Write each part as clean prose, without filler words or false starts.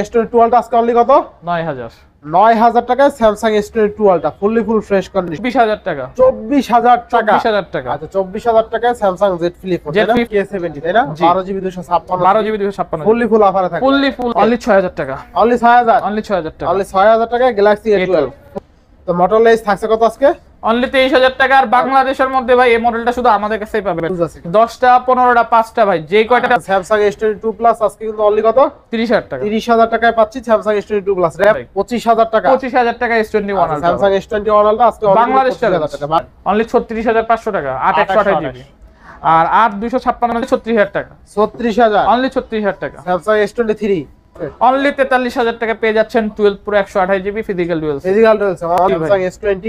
S22 Ultra আজকে only কত? 9000 9000 টাকায় Samsung S22 Ultra fully full fresh condition 24000 টাকা 24000 টাকা 24000 টাকা আচ্ছা 24000 টাকায় Samsung Z Flip K70 তাই না 12GB 256 12GB 256 ফুললি ফুল অফারে থাকে ফুললি ফুল অনলি 6000 টাকা অনলি 6000 অনলি 6000 টাকা অনলি 6000 টাকায় Galaxy A12 তো Motorola Edge থাকছে কত আজকে অনলি 23000 টাকা আর বাংলাদেশের মধ্যে ভাই এই মডেলটা শুধু আমাদের কাছেই পাবেন 10টা 15টা 5টা ভাই যেই কয়টা Samsung S22 Plus আজকে কিন্তু অনলি কত 30000 টাকা 30000 টাকায় পাচ্ছি Samsung S22 Plus RAM 25000 টাকা 25000 টাকা S21 Ultra Samsung S21 Ultra আজকে বাংলাদেশ 25000 টাকা অনলি 36500 টাকা 8128GB আর 8256 36000 টাকা 36000 অনলি 36000 টাকা Samsung S23 অনলি 43000 টাকা পেয়ে যাচ্ছেন 12 Pro 128GB physical dual Samsung S20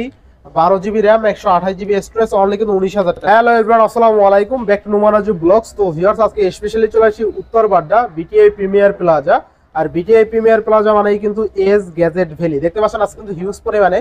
12GB RAM 128GB storage only কিন্তু 19000 টাকা হ্যালো एवरीवन আসসালামু আলাইকুম ব্যাক টু নোমানাজু ব্লগস তো ভিউয়ার্স আজকে স্পেশালি চলে আসি উত্তর বাড্ডা বিটিআই প্রিমিয়ার প্লাজা আর বিটিআই প্রিমিয়ার প্লাজা মানেই কিন্তু এজ গ্যাজেট ভ্যালি দেখতে পাচ্ছেন আজকে কিন্তু হিউজ পরিমাণে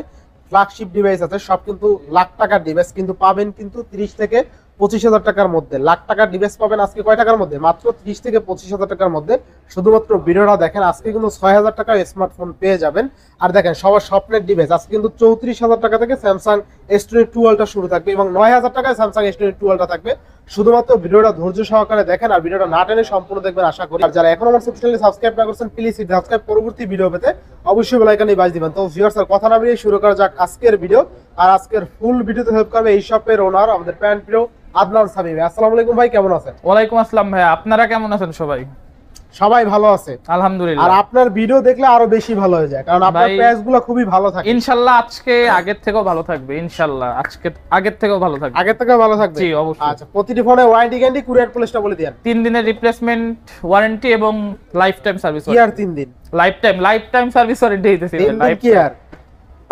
ফ্ল্যাগশিপ ডিভাইস আছে সব কিন্তু লাখ টাকার ডিভাইস কিন্তু পাবেন কিন্তু 30 থেকে 25000 টাকার মধ্যে লাখ টাকার ডিভাইস পাবেন আজকে কয় টাকার মধ্যে মাত্র 30 থেকে 25000 টাকার মধ্যে শুধুমাত্র ভিডিওটা দেখেন আজকে কিন্তু 6000 টাকায় স্মার্টফোন পেয়ে যাবেন আর দেখেন সবার স্বপ্নের ডিভাইস আজকে কিন্তু 34000 টাকা থেকে Samsung S22 Ultra শুরু থাকবে এবং 9000 টাকায় Samsung S22 Ultra থাকবে শুধুমাত্র ভিডিওটা ধৈর্য সহকারে দেখেন আর ভিডিওটা না টেনে সম্পূর্ণ দেখবেন আশা করি আর যারা এখনো আমার চ্যানেলে সাবস্ক্রাইব না করেছেন প্লিজ সাবস্ক্রাইব পরবর্তী ভিডিও পেতে অবশ্যই বেল আইকনে বাজ দিবেন তো ভিউয়ার্স আর কথা না বাড়িয়ে শুরু করা যাক আজকের ভিডিও আর আজকের ফুল ভিডিওতে হেল্প করবে এই শপের ওনার আমাদের প্যান প্রিয় আদনান সামি ভাই আসসালামু আলাইকুম ভাই কেমন আছেন ওয়ালাইকুম আসসালাম ভাই আপনারা কেমন আছেন সবাই ভালো আছে আলহামদুলিল্লাহ আর আপনার ভিডিও দেখলে আরো বেশি ভালো হয়ে যায় কারণ আপনার পেজগুলো খুবই ভালো থাকে ইনশাআল্লাহ আজকে আগের থেকেও ভালো থাকবে ইনশাআল্লাহ আজকে আগের থেকেও ভালো থাকবে জি অবশ্যই আচ্ছা প্রতিটি ফোনে ওয়ারেন্টি গ্যারান্টি কুরিয়ার পলিসটা বলে দেন 3 দিনের রিপ্লেসমেন্ট ওয়ারেন্টি এবং লাইফ টাইম সার্ভিস কি আর 3 দিন লাইফ টাইম সার্ভিস ওয়ারেন্টি দিতেছি লাইফ কি আর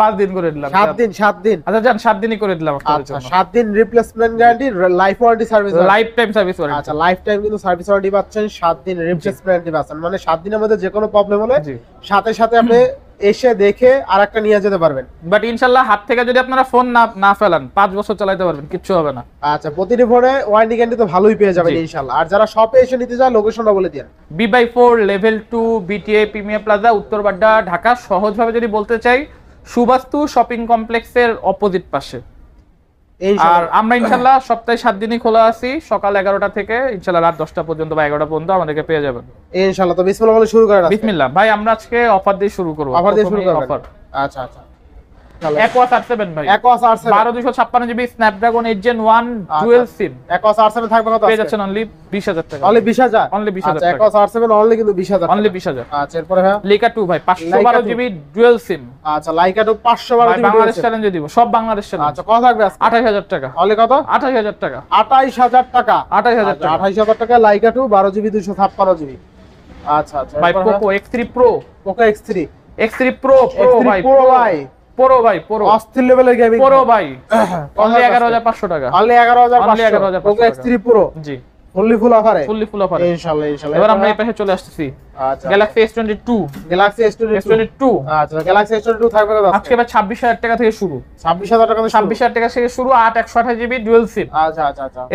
5 দিন করে দিলাম 7 দিন আচ্ছা জান 7 দিনই করে দিলাম আচ্ছা 7 দিন replacement guarantee life warranty service life time service warranty আচ্ছা লাইফ টাইম কিন্তু সার্ভিস ওয়ারেন্টি পাচ্ছেন 7 দিন রিপ্লেসমেন্ট গ্যারান্টি পাচ্ছেন মানে 7 দিনের মধ্যে যে কোনো প্রবলেম হলে সাথে সাথে আপনি এসে দেখে আরেকটা নিয়ে যেতে পারবেন বাট ইনশাআল্লাহ হাত থেকে যদি আপনারা ফোন না ফেলান 5 বছর চালাতে পারবেন কিচ্ছু হবে না আচ্ছা প্রতিটি ফোনে ওয়ারেন্টি গ্যারান্টি তো ভালোই পেয়ে যাবেন ইনশাআল্লাহ আর যারা শপে এসে নিতে চায় লোকেশনটা বলে দেন B/4 level 2 BTI premier plaza উত্তর বাড্ডা ঢাকা সহজভাবে যদি বলতে চাই সুবাস্তু শপিং কমপ্লেক্সের অপোজিট পাশে আর আমরা ইনশাআল্লাহ সপ্তাহে 7 দিনই খোলা আছি সকাল 11টা থেকে ইনশাআল্লাহ রাত 10টা পর্যন্ত বা 11টা পর্যন্ত আমাদেরকে পেয়ে যাবেন ইনশাআল্লাহ তো বিসমিল্লাহ বলে শুরু করেন বিসমিল্লাহ ভাই আমরা আজকে অফার দিয়ে শুরু করব অফার আচ্ছা Aquos R7 ভাই Aquos R7 12256GB Snapdragon 8 Gen 1 dual SIM Aquos R7 থাকবে কত পেয়ে যাচ্ছেন অনলি 20000 টাকা অনলি 20000 অনলি 20000 টাকা Aquos R7 অনলি কিন্তু 20000 অনলি 20000 আচ্ছা এরপর হ্যাঁ Leica 2 ভাই 512GB dual SIM আচ্ছা Leica 2 512GB বাংলাদেশ চ্যালেঞ্জ দিব সব বাংলাদেশ চ্যালেঞ্জ আচ্ছা কত থাকবে আজকে 28000 টাকা অনলি কত 28000 টাকা 28000 টাকা 28000 টাকা 28000 টাকা Leica 2 12GB 256GB আচ্ছা ভাই Poco X3 Pro Poco X3 X3 Pro ভাই Pro ভাই Pro অস্থির লেভেলের গেমিং Pro ভাই অনলি 11500 টাকা অনলি 11500 Poco X3 Pro জি ফুললি ফুল অফারে ইনশাআল্লাহ এবার আমরা এই পাশে চলে আসতেছি আচ্ছা Galaxy S22 আচ্ছা Galaxy S22 থাকবে কত আজকে ভাই 26000 টাকা থেকে শুরু 26000 টাকা 26000 টাকা থেকে শুরু 128GB ডুয়াল সিম আচ্ছা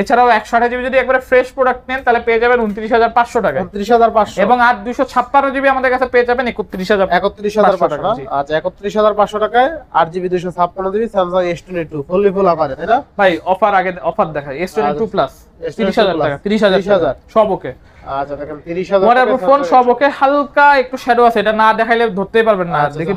এছাড়াও 128GB যদি একবারে ফ্রেশ প্রোডাক্ট নেন তাহলে পেয়ে যাবেন 29500 টাকা 29500 এবং 8256GB আমাদের কাছে পেয়ে যাবেন 31500 টাকা আচ্ছা 31500 টাকায় 8GB 256GB Samsung S22 fully full অফারে তাই না ভাই অফার দেখাই S22 প্লাস 30000 টাকা 30000 সব ওকে আচ্ছা দেখেন 30000 টাকা ফোন সব ওকে হালকা একটু শ্যাডো আছে এটা না দেখাইলে ধরতেই পারবেন না দেখি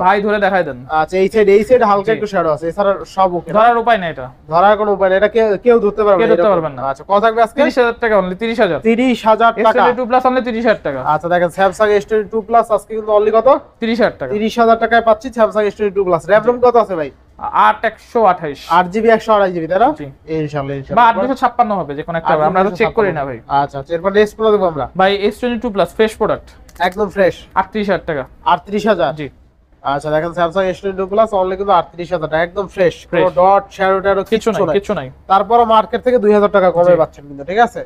ভাই ধরে দেখাই দেন আচ্ছা এই সাইড হালকা একটু শ্যাডো আছে এছাড়া সব ওকে ধরার উপায় নাই এটা ধরার কোনো উপায় নাই এটা কেউ ধরতে পারবে না আচ্ছা কত থাকবে আজকে 30000 টাকা অনলি 30000 টাকা S22 প্লাস অনলি 30000 টাকা আচ্ছা দেখেন Samsung S22 প্লাস আজকে কিন্তু অনলি কত 30000 টাকা 30000 টাকায় পাচ্ছি Samsung S22 প্লাস RAM কত আছে ভাই 8128 8GB 128GB তাই না ইনশাআল্লাহ বা 8256 হবে যে কোন একটা আমরা তো চেক করি না ভাই আচ্ছা এরপর নেক্সট প্রোডাক্ট দেব আমরা ভাই S22 প্লাস ফ্রেশ প্রোডাক্ট একদম ফ্রেশ 38000 টাকা 38000 জি আচ্ছা দেখেন Samsung S22 প্লাস অনলি কিন্তু 38000 টাকা একদম ফ্রেশ কোনো ডট শ্যাডো কিছু নাই তারপর মার্কেট থেকে 2000 টাকা কমে পাচ্ছেন কিন্তু ঠিক আছে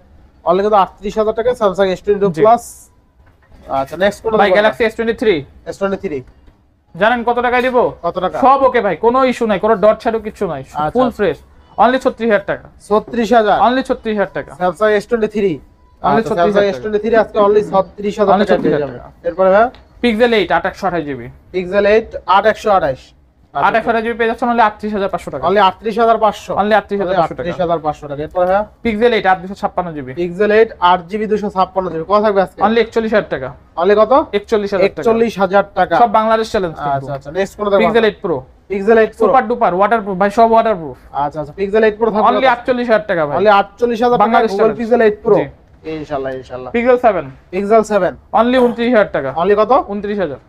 অনলি কিন্তু 38000 টাকা Samsung S22 প্লাস আচ্ছা নেক্সট কোন ভাই Galaxy S23 জানেন কত টাকায় দিব কত টাকা সব ওকে ভাই কোনো ইস্যু নাই কোনো ডট শ্যাডো কিছু নাই ফুল ফ্রেশ অনলি 36000 টাকা 36000 অনলি 36000 টাকা Samsung S23 only Samsung 36,000 S23 আজকে অনলি 36,000 Only টাকা পেয়ে 36,000 যাবেন। টাকা। এরপরে ভাই পিক্সেল 8 828 জিবি, Pixel 8 8128 828 জিবি পেয়ে যাচ্ছেন অনলি 38,500 টাকা, অনলি 38,500 অনলি 38,500 টাকা। 38,500 টাকা। এরপরে ভাই pixel 8 856 GB, Pixel 8 8GB 256 GB কত থাকবে আজকে? অনলি 41,000 টাকা, অনলি কত? 41,000 টাকা, 41,000 টাকা। সব বাংলাদেশ চ্যালেঞ্জ। আচ্ছা আচ্ছা নেক্সট কোনটা দেখো? Pixel 8 pro Pixel 8 Pro super duper waterproof ভাই, সব ওয়াটারপ্রুফ, আচ্ছা আচ্ছা Pixel 8 Pro থাকবে অনলি 48,000 টাকা ভাই, অনলি 48,000 টাকা Bangladesh Google challenge। Pixel 8 Pro জি। ইনশাআল্লাহ ইনশাআল্লাহ। পিক্সেল 7 Pixel 7 অনলি 29,000 টাকা, অনলি কত? 29,000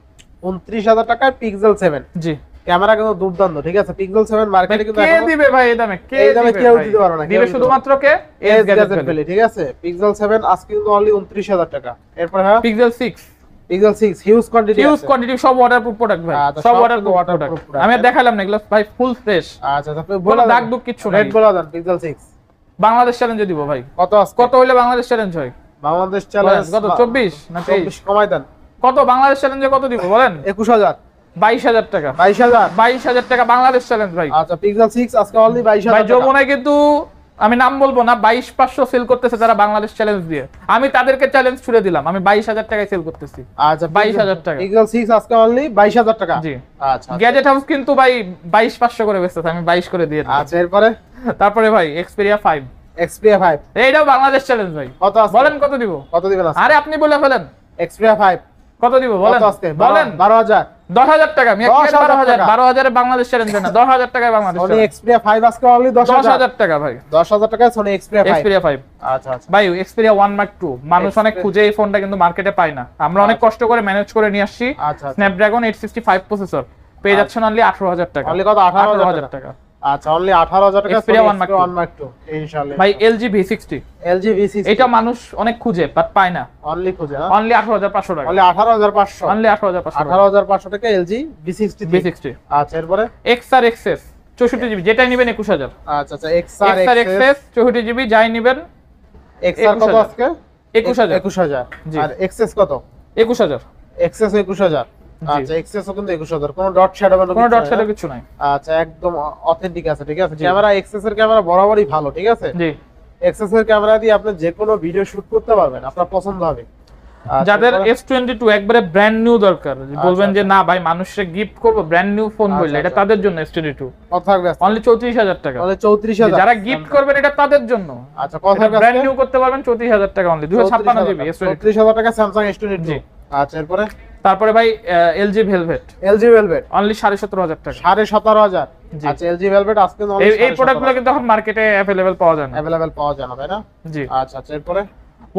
29,000 টাকায় Pixel 7 জি। ক্যামেরা কিন্তু দুর্দান্ত, ঠিক আছে? Pixel 7 মার্কেটে কিন্তু কে এখনো দিবে ভাই এই দামে? কে এই দামে দিবে কেউ ভাই? দিতে পারবে না, কেউ দিবে দিতে শুধুমাত্র কে? এস এস গ্যাজেট গ্যাজেট পেলে, ঠিক আছে? Pixel 7 আজকে কিন্তু অনলি 29,000 টাকা। এরপর হ্যাঁ pixel 6 Pixel 6 huge quantity huge quantity, সব ওয়াটারপ্রুফ প্রোডাক্ট ভাই, আচ্ছা, সব সব ওয়াটারপ্রুফ কিন্তু waterproof প্রোডাক্ট। product। আমি আর দেখালাম না, এগুলো ভাই ফুল ফ্রেশ, আচ্ছা আপনি কোনো বলে দাগ দুগ কিচ্ছু নাই। রেট বলে দেন Pixel 6 বাংলাদেশ চ্যালেঞ্জে দিব ভাই। কত আজকে? কত হইলে বাংলাদেশ চ্যালেঞ্জ হয়? বাংলাদেশ চ্যালেঞ্জ কত 24 না 23? 24 কমাই দেন। কত বাংলাদেশ চ্যালেঞ্জে কত দিব বলেন? 21,000 22,000 টাকা, 22,000 22,000 টাকা বাংলাদেশ চ্যালেঞ্জ ভাই। আচ্ছা Pixel 6 আজকে অনলি ভাই 22,000 টাকা। যমুনায় কিন্তু আমি নাম বলবো না, 22,500 সেল করতেছে যারা বাংলাদেশ চ্যালেঞ্জ দিয়ে, আমি তাদেরকে চ্যালেঞ্জ ছুড়ে দিলাম, আমি 22,000 টাকায় সেল করতেছি। আচ্ছা 22,000 টাকা। Pixel 6 আজকে অনলি 22,000 টাকা। জি। আচ্ছা গ্যাজেট হাউস কিন্তু ভাই 22,500 করে বেচতেছে, আমি 22 করে দিয়ে দিলাম। আচ্ছা এরপরে তারপরে ভাই Xperia 5 Xperia 5 এইটাও বাংলাদেশ চ্যালেঞ্জ ভাই। কত আজকে? বলেন কত দিব? কত দিবেন আজকে? আরে আপনি বলে ফেলেন Xperia 5 কত দিব বলেন? কত আজকে? বলেন 12,000 10,000 টাকা। আমি 10,000 12,000 টাকা। 12,000 এ বাংলাদেশ চ্যালেঞ্জ না, 10,000 টাকায় বাংলাদেশ Sony চ্যালেঞ্জ। Xperia 5 আজকে অনলি 10,000 10,000 টাকা ভাই 10,000 টাকায় Sony Xperia 5 Xperia 5। আচ্ছা আচ্ছা ভাই Xperia 1 Mark 2 মানুষ অনেক Xperia- খুঁজে এই ফোনটা কিন্তু মার্কেটে পায় না, আমরা অনেক কষ্ট করে ম্যানেজ করে নিয়ে আসছি। আচ্ছা Snapdragon 865 প্রসেসর পেয়ে যাচ্ছেন অনলি 18,000 টাকা, অনলি কত? 18,000 18,000 টাকা। আচ্ছা অনলি 18,000 টাকা Xperia Sony 1 Mark Xperia 2 1 Mark 2 ইনশাআল্লাহ। ভাই LG V60 LG V60 এটা মানুষ অনেক খুঁজে বাট পায় না, অনলি খুঁজে না অনলি 18,500 টাকা, অনলি 18,500 অনলি 18,500 টাকা। 18,500 টাকা LG V60 V60 আচ্ছা এরপরে XR XS 64 জিবি, যেটাই নেবেন 21,000। আচ্ছা আচ্ছা XR XR XS 64 জিবি যাই নেবেন XR কত 21,000 আজকে? 21,000 21,000 জি। আর XS কত? 21,000 XS 21,000 জি। আচ্ছা XS ও কিন্তু 21,000 কোনো ডট শ্যাডো কোনো ডট শ্যাডো কিছু নাই। আচ্ছা একদম অথেন্টিক আছে, ঠিক আছে? ক্যামেরা XS এর ক্যামেরা বরাবরই ভালো, ঠিক আছে? জি। XS এর ক্যামেরা দিয়ে আপনি যে কোনো ভিডিও শুট করতে পারবেন, আপনার পছন্দ হবে। আচ্ছা, যাদের এরপরে- S22 একবারে ব্র্যান্ড নিউ দরকার, বলবেন যে না ভাই মানুষকে গিফট করব ব্র্যান্ড নিউ ফোন আচ্ছা, বললে, এটা আচ্ছা। তাদের জন্য S22 কত থাকবে আজকে? অনলি 34,000 টাকা। তাহলে 34,000 যারা গিফট করবেন এটা তাদের জন্য, আচ্ছা কত থাকবে ব্র্যান্ড আজকে? নিউ করতে পারবেন 34,000 টাকা অনলি, 256 জিবি S22। 34,000 টাকা Samsung S22 জি। আচ্ছা এরপরে তারপরে ভাই LG Velvet LG Velvet only 17,500 টাকা। 17,500 জি। আচ্ছা LG Velvet আজকে এই প্রোডাক্টগুলো কিন্তু এখন মার্কেটে अवेलेबल পাওয়া যায় না। अवेलेबल পাওয়া যায় না, তাই না? জি। আচ্ছা আচ্ছা এরপরে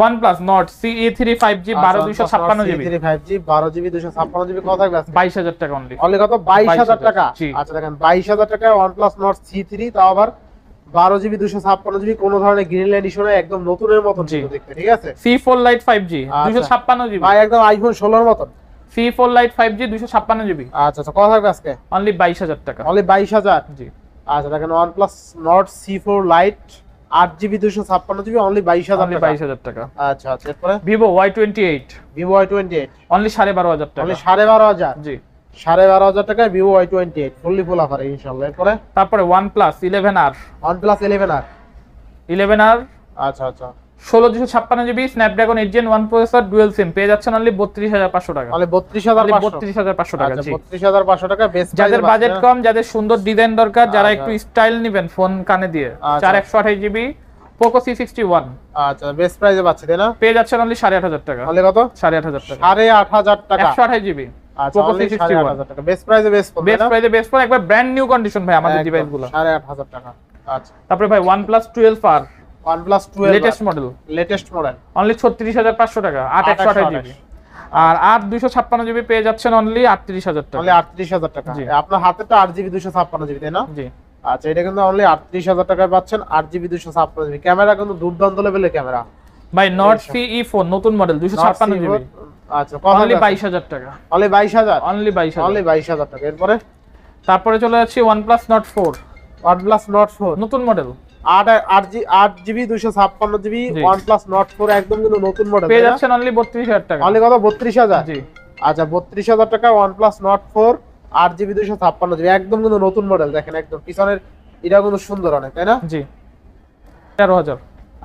OnePlus Nord CE3 5G 12,256 GB 5G 12GB 256 GB কত থাকবে আজকে? 22,000 টাকা অনলি। অনলি কত? 22,000 টাকা। জি। আচ্ছা দেখেন 22,000 টাকায় OnePlus Nord C3 তাও আবার 12GB 256GB কোনো ধরনের গ্রিন লাইন ইস্যু নাই, একদম নতুনের মতন জি। কিন্তু দেখতে, ঠিক আছে? C4 Lite 5G আচ্ছা। 256 জিবি ভাই একদম আইফোন 16 এর মতন। C4 Lite 5G 256 জিবি আচ্ছা আচ্ছা কত থাকবে আজকে? অনলি 22,000 টাকা। অনলি 22,000 জি। আচ্ছা দেখেন OnePlus Nord C4 Lite 8GB 256GB only 22,000 only টাকা। 22,000 টাকা। আচ্ছা আচ্ছা এরপরে Vivo Y28 Vivo Y28 only 12,500 টাকা। অনলি 12,500 জি। 12,500 টাকায় Vivo Y28 fully full offer ইনশাআল্লাহ। এরপরে তারপরে OnePlus 11R OnePlus 11R 11R আচ্ছা আচ্ছা 16,256 GB Snapdragon 8 Gen 1 processor dual SIM পেয়ে যাচ্ছেন অনলি 32,500 টাকা। অনলি অনলি 32,500 32,500 টাকা। আচ্ছা জি। 32,500 টাকা বেস্ট যাদের বাজেট কম, যাদের সুন্দর ডিজাইন দরকার, যারা আচ্ছা। একটু স্টাইল নেবেন ফোন কানে দিয়ে, আচ্ছা। 4128 জিবি Poco C61 আচ্ছা বেস্ট প্রাইসে পাচ্ছি তাই না? পেয়ে যাচ্ছেন অনলি 8,500 টাকা। অনলি কত? 8,500 টাকা। 8,500 টাকা 128 জিবি আচ্ছা Poco অনলি C61 8,500 টাকা বেস্ট প্রাইসে বেস্ট ফোন বেস্ট প্রাইসে বেস্ট ফোন, একবার ব্র্যান্ড নিউ কন্ডিশন ভাই আমাদের ডিভাইসগুলো। 8,500 টাকা আচ্ছা তারপরে ভাই OnePlus 12R OnePlus 12 latest model latest model only 36,500 টাকা 8,128 জিবি আর 8,256 জিবি পেয়ে যাচ্ছেন অনলি 38,000 টাকা। অনলি 38,000 টাকা। জি। আপনার হাতেটা 8GB 256GB তাই না? জি। আচ্ছা এটা কিন্তু অনলি 38,000 টাকায় পাচ্ছেন 8GB 256GB ক্যামেরা কিন্তু দুর্দান্ত লেভেলের ক্যামেরা। ভাই Nord CE ফোন নতুন মডেল 256 জিবি আচ্ছা কত অনলি টাকা? 22,000 টাকা। Only 22,000 only 22,000। অনলি 22,000 টাকা। এরপরে তারপরে চলে যাচ্ছি OnePlus Nord 4 OnePlus Nord 4 নতুন মডেল 8GB 256GB জি। OnePlus Nord 4 একদম কিন্তু নতুন মডেল পেয়ে যাচ্ছেন অনলি 32,000 টাকা। অনলি কত? 32,000 জি। আচ্ছা 32,000 টাকা OnePlus Nord 4 8GB 256GB একদম কিন্তু নতুন মডেল। দেখেন একদম পিছনের এটা কিন্তু সুন্দর অনেক তাই না? জি 13,000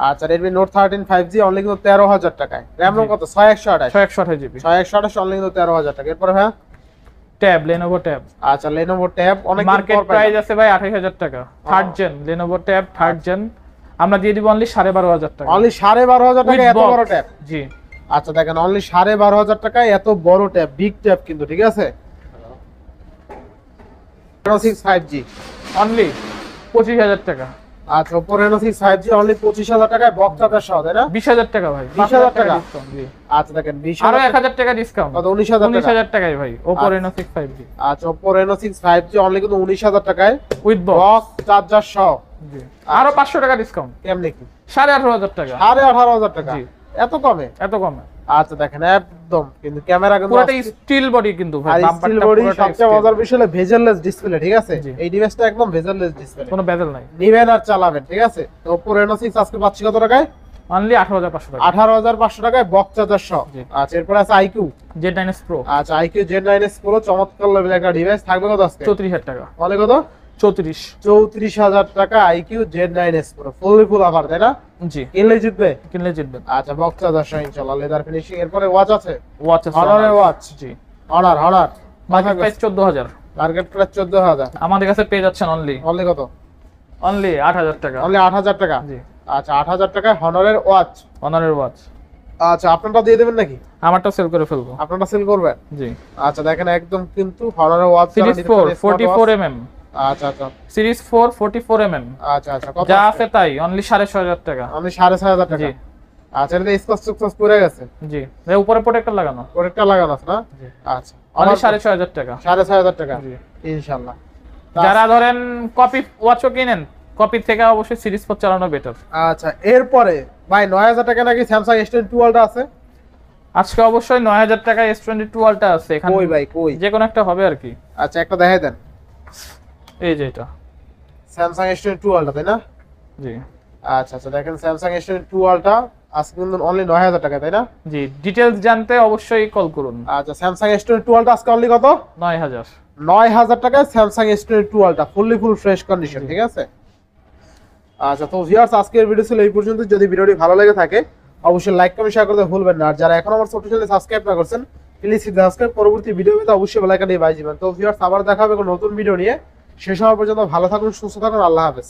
আচ্ছা Redmi Note 13 5G অনলি কিন্তু 13000 টাকায়। RAM ROM কত 6128 6128 জিবি 6128 অনলি কিন্তু 13000 টাকা। এরপর ভাই ট্যাব Lenovo ট্যাব। আচ্ছা Lenovo ট্যাব অনেক মার্কেট প্রাইস আছে ভাই 28000 টাকা। Third gen Lenovo tab third gen আমরা দিয়ে দিব অনলি 12500 টাকা। অনলি 12500 টাকা এত বড় ট্যাব। জি আচ্ছা দেখেন অনলি 12500 টাকায় এত বড় ট্যাব, বিগ ট্যাব কিন্তু, ঠিক আছে। Reno 6 5G অনলি 25000 টাকা। আচ্ছা Oppo Reno 6 5G অনলি 25000 টাকায় বক্স চার্জার সহ, তাই না? 20000 টাকা ভাই। 20000 টাকা ডিসকাউন্ট। জি আচ্ছা দেখেন 20000 আরো 1000 টাকা ডিসকাউন্ট। কত 19000 টাকা? 19000 টাকায় ভাই Oppo Reno 6 5G। আচ্ছা Oppo Reno 6 5G অনলি কিন্তু 19000 টাকায় উইথ বক্স চার্জার সহ। জি আরো 500 টাকা ডিসকাউন্ট। কেমনে কি? 18500 টাকা। 18500 টাকা জি এত কমে? এত কমে। আচ্ছা দেখেন একদম কিন্তু ক্যামেরা কিন্তু পুরোটা স্টিল বডি কিন্তু ভাই, স্টিল বাম্পারটা বডি। পুরোটা সবচেয়ে steel। মজার বিষয় হলো ভেজেললেস ডিসপ্লে, ঠিক আছে। জি। এই ডিভাইসটা একদম ভেজেললেস ডিসপ্লে, কোনো বেজেল নাই। নিবেন আর চালাবেন, ঠিক আছে। তো Oppo Reno 6 আজকে পাচ্ছি কত টাকায়? অনলি 18500 টাকা। 18500 টাকায় বক্স চার্জার সহ। জি। আচ্ছা এরপর আছে IQ। Z9s Pro আচ্ছা IQ Z9s Pro চমৎকার লেভেলের একটা ডিভাইস, থাকবে কত আজকে? 34000 টাকা। বলে কত? 34000 টাকা IQ Z9s Pro full offer, তাই না? জি কিনলে জিতবে। কিনলে জিতবেন। আচ্ছা বক্স চার্জার সহ ইনশাআল্লাহ, লেদার ফিনিশিং। এরপরে ওয়াচ আছে, ওয়াচ আছে Honor এর ওয়াচ। জি Honor market price 14000। Market price 14000, আমাদের কাছে পেয়ে যাচ্ছেন অনলি কত? অনলি 8000 টাকা। অনলি 8000 টাকা। জি আচ্ছা 8000 টাকায় Honor এর ওয়াচ। অনারের ওয়াচ। আচ্ছা আপনারটা দিয়ে দেবেন নাকি? আমারটা সেল করে ফেলবো। আপনারটা সেল করবেন? জি আচ্ছা দেখেন একদম কিন্তু Honor এর ওয়াচ সিরিজ 4 44mm। আচ্ছা আচ্ছা সিরিজ 4 44mm আচ্ছা আচ্ছা কত? যা আছে তাই অনলি 6500 টাকা। আমি 6500 টাকা। জি আচ্ছা এটা স্কচ পড়ে গেছে। জি এই উপরে প্রোটেক্টর লাগানো। প্রোটেক্টর লাগানো আছে না? জি আচ্ছা অনলি 6500 টাকা। 6500 টাকা জি ইনশাআল্লাহ। যারা ধরেন কপি ওয়াচও কিনেন, কপি থেকে অবশ্যই সিরিজ 4 চালানো বেটার। আচ্ছা এরপরে ভাই 9000 টাকা নাকি Samsung S22 Ultra আছে? আজকে অবশ্যই 9000 টাকা S22 Ultra আছে এখানে। কই ভাই কই? যে কোনো একটা হবে আর কি। আচ্ছা একটা দেখাই দেন। এই যে এটা Samsung S22 Ultra, তাই না? জি আচ্ছা আচ্ছা দেখেন Samsung S22 Ultra আজকে কিন্তু অনলি 9000 টাকা, তাই না? জি ডিটেইলস জানতে অবশ্যই কল করুন। আচ্ছা Samsung S22 Ultra আজকে অনলি কত? 9000। 9000 টাকায় Samsung S22 Ultra full fresh condition, ঠিক আছে। আচ্ছা তো ভিউয়ার্স আজকের ভিডিও ছিল এই পর্যন্ত। যদি ভিডিওটি ভালো লেগে থাকে অবশ্যই লাইক কমেন্ট শেয়ার করতে ভুলবেন না। আর যারা এখন আমার ছোট চ্যানেলে সাবস্ক্রাইব না করছেন প্লিজ সাবস্ক্রাইব, পরবর্তী ভিডিও পেতে অবশ্যই বেল আইকনটি বাজিয়ে দিবেন। তো ভিউয়ার্স আবার দেখা হবে নতুন ভিডিও নিয়ে। শেষ হওয়ার পর্যন্ত ভালো থাকুন, সুস্থ থাকুন, আল্লাহ হাফেজ।